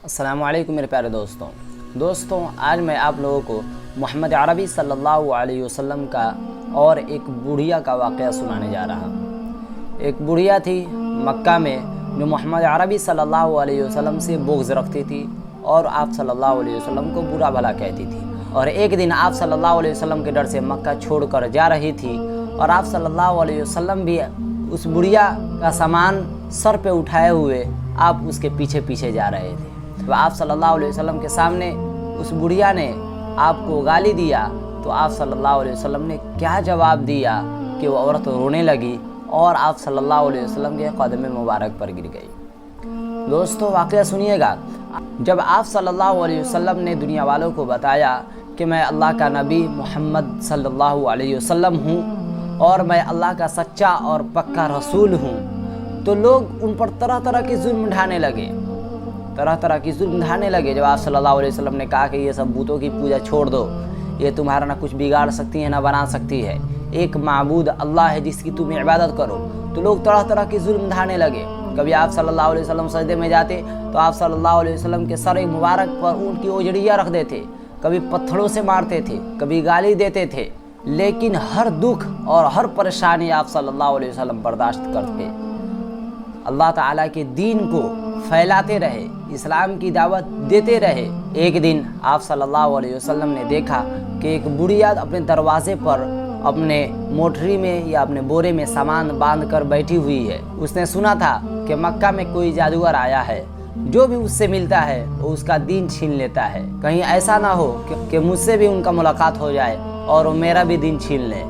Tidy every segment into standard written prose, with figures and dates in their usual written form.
अस्सलाम वालेकुम मेरे प्यारे दोस्तों, आज मैं आप लोगों को मोहम्मद अरबी सल्लल्लाहु अलैहि वसल्लम का और एक बुढ़िया का वाक़या सुनाने जा रहा हूँ। एक बुढ़िया थी मक्का में जो मोहम्मद अरबी सल्लल्लाहु अलैहि वसल्लम से बुग़्ज़ रखती थी और आप सल्लल्लाहु अलैहि वसल्लम को बुरा भला कहती थी। और एक दिन आप सल्लल्लाहु अलैहि वसल्लम के डर से मक्का छोड़कर जा रही थी और आप सल्लल्लाहु अलैहि वसल्लम भी उस बुढ़िया का सामान सर पे उठाए हुए आप उसके पीछे पीछे जा रहे थे। तो आप सल्लल्लाहु अलैहि वसल्लम के सामने उस बुढ़िया ने आपको गाली दिया तो आप सल्लल्लाहु अलैहि वसल्लम ने क्या जवाब दिया कि वो औरत रोने लगी और आप सल्लल्लाहु अलैहि वसल्लम के कदम मुबारक पर गिर गई। दोस्तों, वाक़या सुनिएगा। जब आप सल्लल्लाहु अलैहि वसल्लम ने दुनिया वालों को बताया कि मैं अल्लाह का नबी मोहम्मद सल्लल्लाहु अलैहि वसल्लम हूँ और मैं अल्लाह का सच्चा और पक्का रसूल हूँ, तो लोग उन पर तरह तरह के जुल्म ढाने लगे। जब आप सल्लल्लाहु अलैहि वसल्लम ने कहा कि ये सब बूतों की पूजा छोड़ दो, ये तुम्हारा ना कुछ बिगाड़ सकती है ना बना सकती है, एक माबूद अल्लाह है जिसकी तुम इबादत करो, तो लोग तरह तरह के जुल्म ढाने लगे। कभी आप सल्लल्लाहु अलैहि वसल्लम सजदे में जाते तो आप सल्लल्लाहु अलैहि वसल्लम के सर मुबारक पर ऊँट की ओजड़ियाँ रख देते, कभी पत्थरों से मारते थे, कभी गाली देते थे, लेकिन हर दुख और हर परेशानी आप सल्लल्लाहु अलैहि वसल्लम बर्दाश्त करके अल्लाह ताला के दीन को फैलाते रहे, इस्लाम की दावत देते रहे। एक दिन आप सल्लल्लाहु अलैहि वसल्लम ने देखा कि एक बुढ़िया अपने दरवाजे पर अपने मोटरी में या अपने बोरे में सामान बांध कर बैठी हुई है। उसने सुना था कि मक्का में कोई जादूगर आया है, जो भी उससे मिलता है वो उसका दीन छीन लेता है। कहीं ऐसा ना हो कि मुझसे भी उनका मुलाकात हो जाए और वो मेरा भी दीन छीन ले।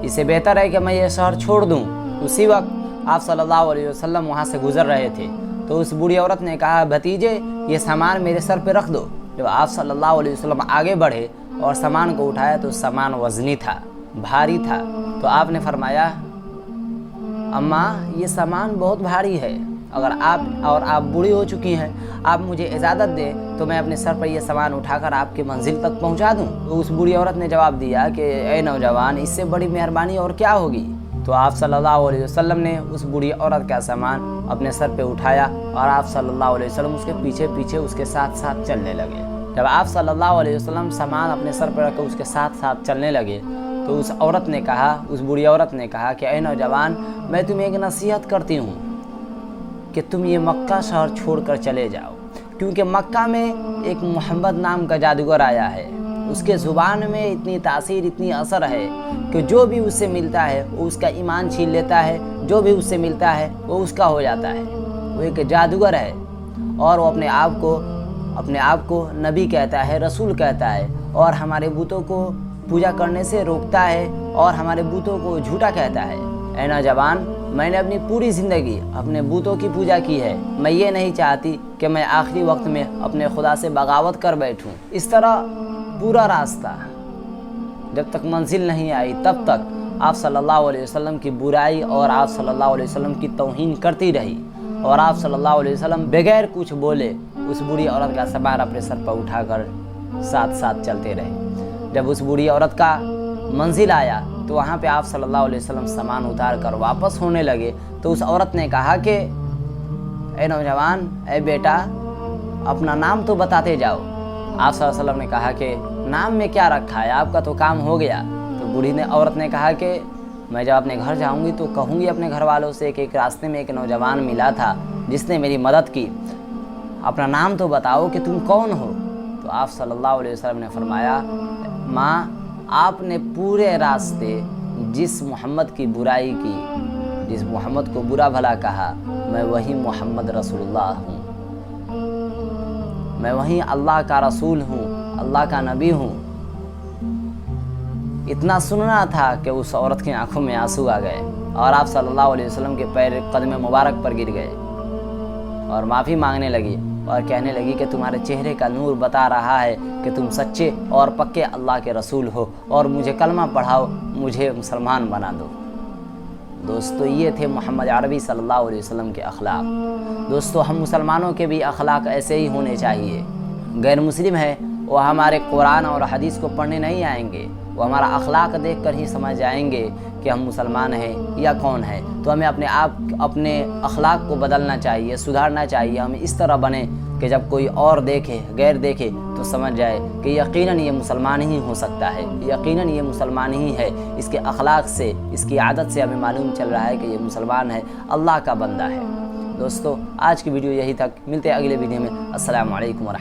इससे बेहतर है कि मैं ये शहर छोड़ दूँ। उसी वक्त आप सल्लल्लाहु अलैहि वसल्लम वहाँ से गुजर रहे थे तो उस बूढ़ी औरत ने कहा, भतीजे ये सामान मेरे सर पे रख दो। जब आप सल्लल्लाहु अलैहि वसल्लम आगे बढ़े और सामान को उठाया तो सामान वज़नी था, भारी था। तो आपने फरमाया, अम्मा ये सामान बहुत भारी है, अगर आप बूढ़ी हो चुकी हैं, आप मुझे इजाज़त दें तो मैं अपने सर पर यह सामान उठाकर आपके मंजिल तक पहुंचा दूं। तो उस बूढ़ी औरत ने जवाब दिया कि ए नौजवान, इससे बड़ी मेहरबानी और क्या होगी। तो आप सल्लल्लाहु अलैहि वसल्लम ने उस बूढ़ी औरत का सामान अपने सर पे उठाया और आप सल्लल्लाहु अलैहि वसल्लम उसके पीछे पीछे उसके साथ साथ चलने लगे। जब आप सल्लल्लाहु अलैहि वसल्लम सामान अपने सर पर रखकर उसके साथ साथ चलने लगे तो उस बूढ़ी औरत ने कहा कि ए नौजवान, मैं तुम्हें एक नसीहत करती हूँ कि तुम ये मक्का शहर छोड़कर चले जाओ, क्योंकि मक्का में एक मोहम्मद नाम का जादूगर आया है। उसके ज़ुबान में इतनी तासीर, इतनी असर है कि जो भी उससे मिलता है वो उसका ईमान छीन लेता है, जो भी उससे मिलता है वो उसका हो जाता है। वो एक जादूगर है और वो अपने आप को नबी कहता है, रसूल कहता है और हमारे बूतों को पूजा करने से रोकता है और हमारे बूतों को झूठा कहता है। ऐ नौजवान, मैंने अपनी पूरी ज़िंदगी अपने बूतों की पूजा की है। मैं ये नहीं चाहती कि मैं आखिरी वक्त में अपने खुदा से बगावत कर बैठूं। इस तरह पूरा रास्ता जब तक मंजिल नहीं आई तब तक आप सल्लल्लाहु अलैहि वसल्लम की बुराई और आप सल्लल्लाहु अलैहि वसल्लम की तौहीन करती रही और आप सल्लल्लाहु अलैहि वसल्लम बगैर कुछ बोले उस बूढ़ी औरत का सामान अपने सर पर उठाकर साथ साथ चलते रहे। जब उस बूढ़ी औरत का मंजिल आया तो वहाँ पे आप सल्लल्लाहु अलैहि वसल्लम सामान उतार कर वापस होने लगे तो उस औरत ने कहा कि ए नौजवान, ए बेटा, अपना नाम तो बताते जाओ। आप सल्लल्लाहु अलैहि वसल्लम ने कहा कि नाम में क्या रखा है, आपका तो काम हो गया। तो औरत ने कहा कि मैं जब अपने घर जाऊंगी तो कहूंगी अपने घर वालों से कि एक रास्ते में एक नौजवान मिला था जिसने मेरी मदद की, अपना नाम तो बताओ कि तुम कौन हो। तो आप सल्लल्लाहु अलैहि वसल्लम ने फरमाया, माँ, आपने पूरे रास्ते जिस मोहम्मद की बुराई की, जिस मोहम्मद को बुरा भला कहा, मैं वही मोहम्मद रसूलुल्लाह हूँ, मैं वही अल्लाह का रसूल हूँ, अल्लाह का नबी हूँ। इतना सुनना था कि उस औरत की आंखों में आंसू आ गए और आप सल्लल्लाहु अलैहि वसल्लम के पैर कदम मुबारक पर गिर गए और माफ़ी मांगने लगी और कहने लगी कि तुम्हारे चेहरे का नूर बता रहा है कि तुम सच्चे और पक्के अल्लाह के रसूल हो और मुझे कलमा पढ़ाओ, मुझे मुसलमान बना दो। दोस्तों, ये थे मोहम्मद अरबी सल्लल्लाहु अलैहि वसल्लम के अखलाक। दोस्तों, हम मुसलमानों के भी अखलाक ऐसे ही होने चाहिए। गैर मुस्लिम है वो हमारे कुरान और हदीस को पढ़ने नहीं आएंगे, वो हमारा अखलाक देख कर ही समझ जाएंगे कि हम मुसलमान हैं या कौन है। तो हमें अपने अखलाक को बदलना चाहिए, सुधारना चाहिए। हम इस तरह बने کہ جب کوئی اور دیکھے غیر دیکھے تو سمجھ جائے کہ یقیناً یہ مسلمان ہی ہو سکتا ہے، یقیناً یہ مسلمان ہی ہے۔ اس کے اخلاق سے، اس کی عادت سے ہمیں معلوم چل رہا ہے کہ یہ مسلمان ہے، اللہ کا بندہ ہے۔ دوستو آج کی ویڈیو یہی تک، ملتے ہیں اگلے ویڈیو میں۔ السلام علیکم ورحمۃ اللہ۔